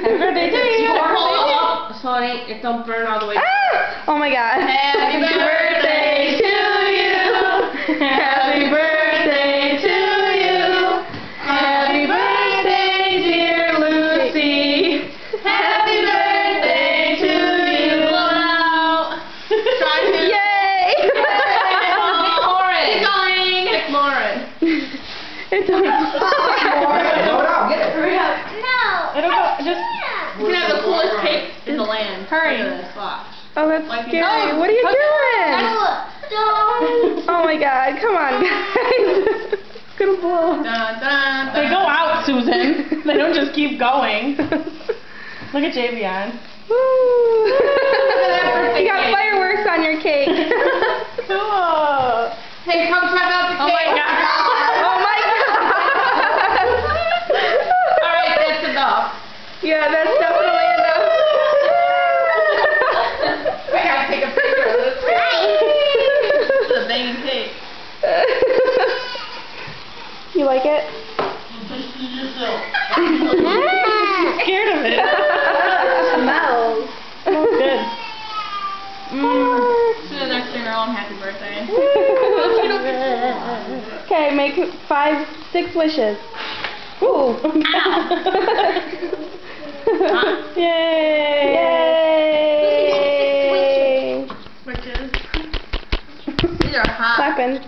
Happy birthday to you. Sorry, it don't burn all the way. Ah! Oh my God. Happy birthday to you. Happy birthday to you. Happy birthday, dear Lucy. Happy birthday to you. Blow it out. Try to. Yay! Keep going. Pick Lauren. It's okay. Blow it out, get it. Hurry up. It'll go, just... You can have the coolest cake in the land. Hurry. Look at this, watch. Oh, that's Like scary. you- What are you Okay. doing? Oh my God, come on, guys. It's gonna blow. Dun, dun, They dun. go out, Susan. They don't just keep going. Look at Javion. Woo. birthday You got cake. fireworks on your cake. Cool. Hey, come check out the Oh my cake. God. Oh my God. Alright, that's enough. Yeah, that's definitely enough. I gotta take a picture of this cake. This is a banging cake. You like it? Scared of it. Smells. Smells good. Susan, next to your own happy birthday. Okay, make 6 wishes. Ooh. Yay. Yay. Switches. These are hot. Clapping.